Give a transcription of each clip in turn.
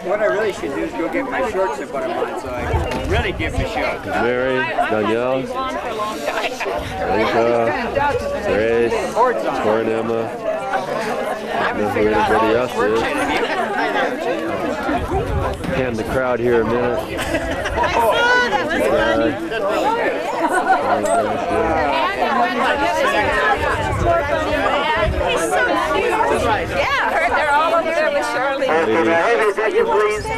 What I really should do is go get my shorts and put them on so I can really give the show. Mary, Danielle, Lisa, Grace, Tor and Emma. I don't know who anybody else is. Hand the crowd here a minute. Yeah, I heard they're all over there with Shirley. Attention, please. These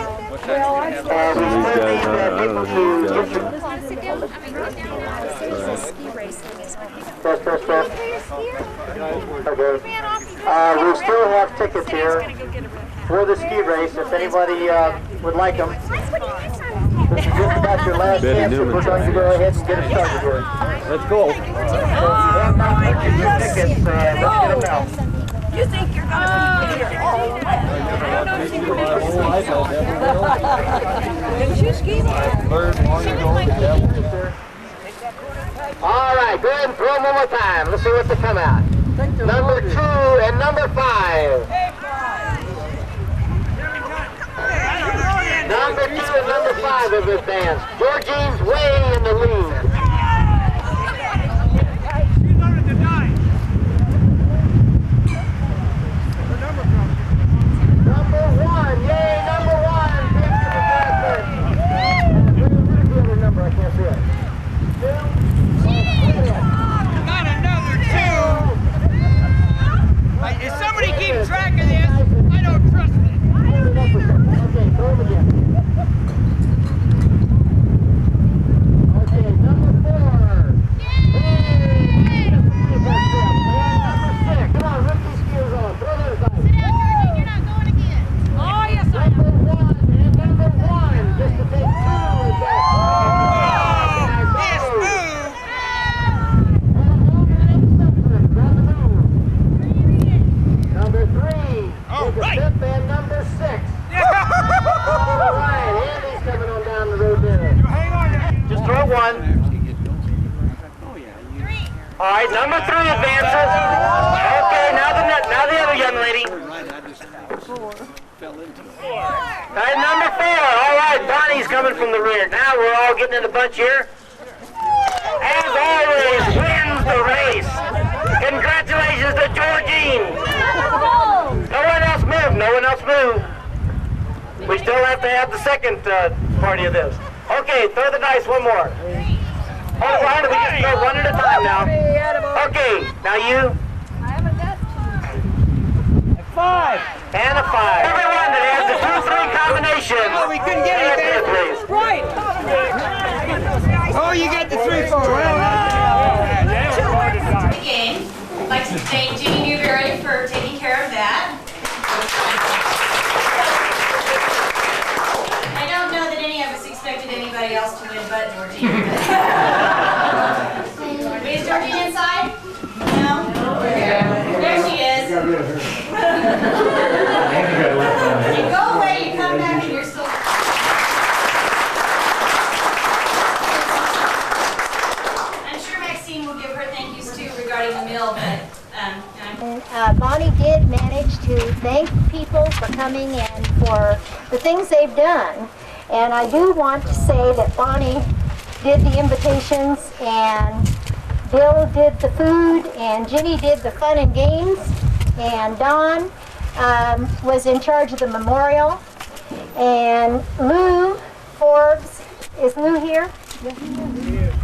guys, I don't know who these guys are. Okay. We still have tickets here for the ski race. If anybody would like them, this is just about your last chance. We're going to go ahead and get it started here. Let's go. If you have not purchased your tickets, let's get them now. You think you're going to be here? Did you ski? All right, go ahead and throw them one more time. Let's see what they come out. Number 2 and number 5. Number 2 and number 5 have advanced. Georgine's way in the lead. Number 1, yay, number 1. Where's the other number? I can't see it. Not another 2. If somebody keeps track of this, I don't trust it. Okay, throw them again. Okay, number 4. Hey! Number 6. Come on, rip these skis on. Throw those guys. You're not going again. Oh, yes, I am. Number 1 and number 1. Just to take 2. Yes, move. Number 3. All Take a right. sip and number 6. All right, Andy's coming on down the road there. Hang on. Just throw 1. All right, number 3 advances. Okay, now the other young lady. All right, number 4. All right, Bonnie's coming from the rear. Now we're all getting in the bunch here. As always, wins the race. Congratulations to Georgine. No one else moved. No one else moved. We still have to have the second party of this. Okay, throw the dice one more. Hold on, we just go one at a time now. Okay, now you. 5. And a 5. Everyone that has the 2-3 combination. Oh, we couldn't get anything. Please. Right. Oh, you got the 3-4. Again, I'd like to thank Jenny Newberry for taking care of that. I don't know that any of us expected anybody else to win but Georgine. Is Georgine inside? No? There she is. You go away, you come back, and you're still... I'm sure Maxine will give her thank yous too regarding the meal, but Bonnie did manage to thank people for coming and for the things they've done. And I do want to say that Bonnie did the invitations, and Bill did the food, and Ginny did the fun and games, and Don was in charge of the memorial, and Lou Forbes, is Lou here?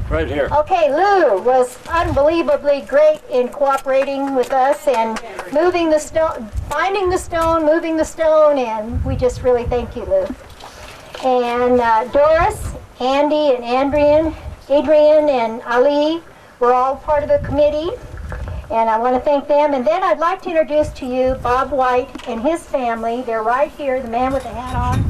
Right here. Okay, Lou was unbelievably great in cooperating with us and moving the stone, finding the stone, moving the stone, and we just really thank you, Lou. And Doris, Andy, and Adrian, and Ali were all part of the committee, and I want to thank them. And then I'd like to introduce to you Bob White and his family. They're right here, the man with the hat on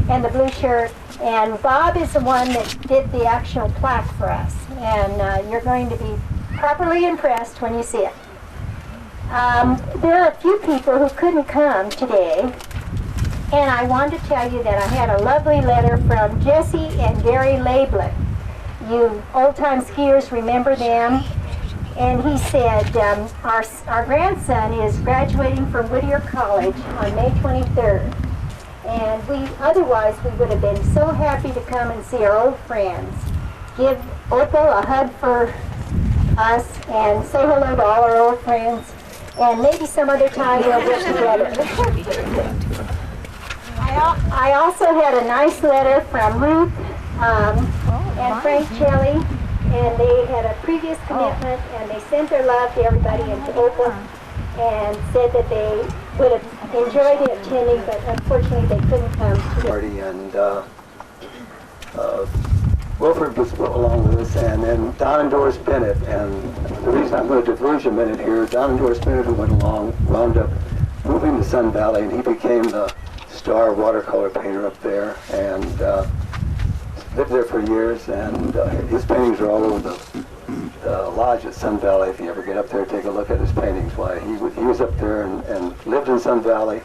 and the blue shirt. And Bob is the one that did the actual plaque for us. And you're going to be properly impressed when you see it. There are a few people who couldn't come today. And I wanted to tell you that I had a lovely letter from Jesse and Gary Lablin. You old-time skiers remember them. And he said, our grandson is graduating from Whittier College on May 23rd. And we would have been so happy to come and see our old friends. Give Opal a hug for us and say hello to all our old friends. And maybe some other time we'll get together. I also had a nice letter from Ruth and Frank Shirley, and they had a previous commitment, and they sent their love to everybody and to Opal, and said that they would have enjoyed attending, but unfortunately they couldn't come to the party. And Wilfred was along with us, and then Don and Doris Bennett. And the reason I'm going to diverge a minute here, Don and Doris Bennett, who went along, wound up moving to Sun Valley, and he became the star watercolor painter up there, and lived there for years, and his paintings are all over the lodge at Sun Valley. If you ever get up there, take a look at his paintings. Why, he was up there and lived in Sun Valley,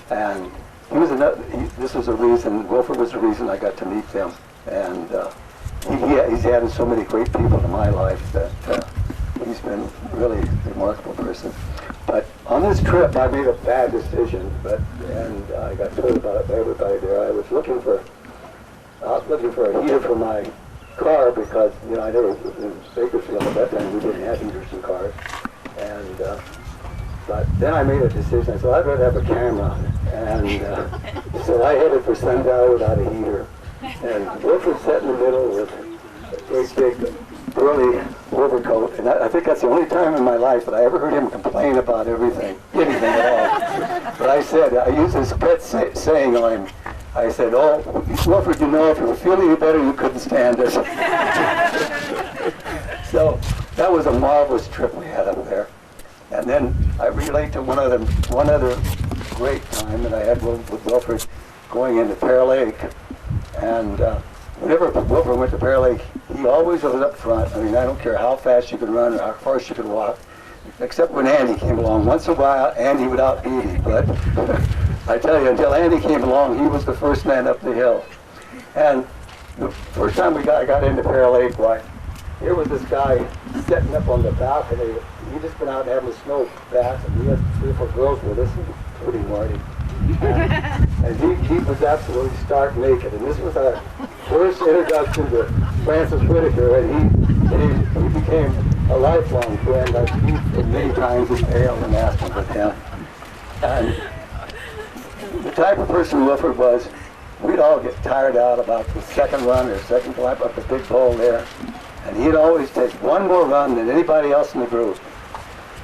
and this was a reason, Wilfred was the reason I got to meet them. And he's added so many great people to my life that he's been really a remarkable person. But on this trip, I made a bad decision, and I got told about it by everybody there. I was looking for a heater for my car because, I never was in Bakersfield at that time. We didn't have heaters in cars. And but then I made a decision. I said, I'd rather have a camera. And so I headed for Sun Valley without a heater. And Wilfred sat in the middle with a great big burly overcoat, and I think that's the only time in my life that I ever heard him complain about anything at all. But I used his pet saying on him. I said, "Oh, Wilfred, if you were feeling any better, you couldn't stand us." So that was a marvelous trip we had up there. And then I relate to one other great time that I had with Wilfred going into Pear Lake. And whenever Wilfred went to Pear Lake, he always was up front. I mean, I don't care how fast you could run or how fast you could walk, except when Andy came along. Once in a while, Andy would outbeat him. But I tell you, until Andy came along, he was the first man up the hill. And the first time I got into Pear Lake, why, here was this guy sitting up on the balcony. He'd just been out having a snow bath, and we had 3 or 4 girls with us, including Marty. And he was absolutely stark naked, and this was our first introduction to Francis Whitaker, and he became a lifelong friend. I've seen many times with Ale and Aspen with him. And the type of person Wilfred was, we'd all get tired out about the second run or second climb up the big pole there, and he'd always take one more run than anybody else in the group.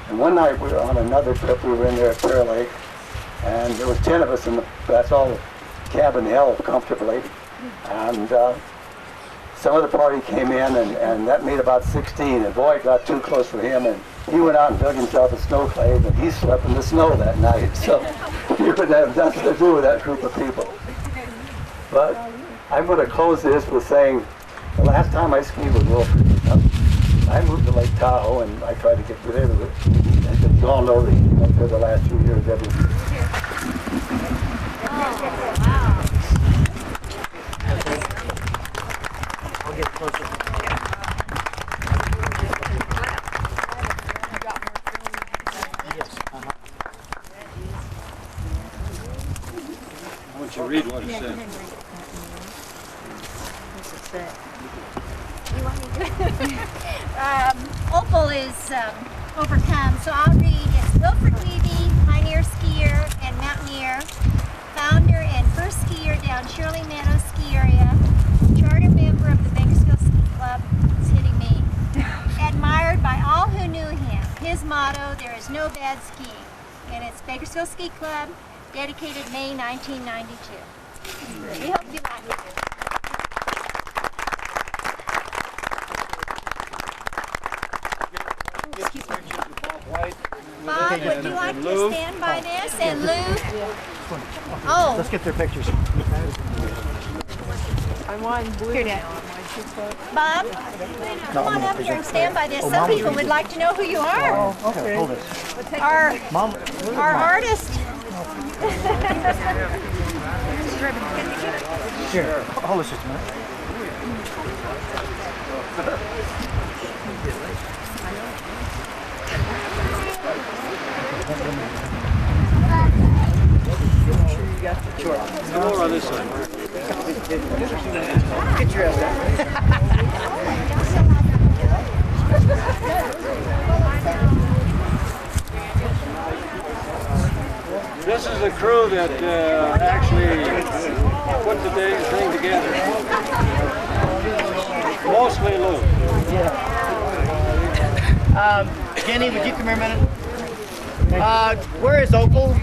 And one night we were on another trip, we were in there at Pear Lake, and there was 10 of us that's all the cabin held comfortably. And some of the party came in, and that made about 16, and boy, it got too close for him, and he went out and dug himself a snow cave, and he slept in the snow that night. So you would have nothing to do with that group of people. But I'm going to close this with saying, the last time I skied with Wilfred, I moved to Lake Tahoe, and I tried to get rid of it. And you all know that for the last 2 years, I'll get closer. I want you to read what it said. Opal is overcome, so I'll read. It's Wilfred Levy, pioneer skier and mountaineer, founder and first skier down Shirley Meadows ski area, charter member of the Bakersfield Ski Club. It's hitting me. Admired by all who knew him. His motto, there is no bad skiing. And it's Bakersfield Ski Club, dedicated May 1992. We hope you like it. Bob, would you like to stand by this? And Lou? Oh. Let's get their pictures. I'm on blue. Here, Dad. Bob, come on up here and stand by this. Some people would like to know who you are. Oh, okay. Hold this. Our artist. Here, hold this just a minute. More on this side. Get your ass This is the crew that actually put the thing together. Mostly Lou. Kenny, would you come here a minute? Where is Opal?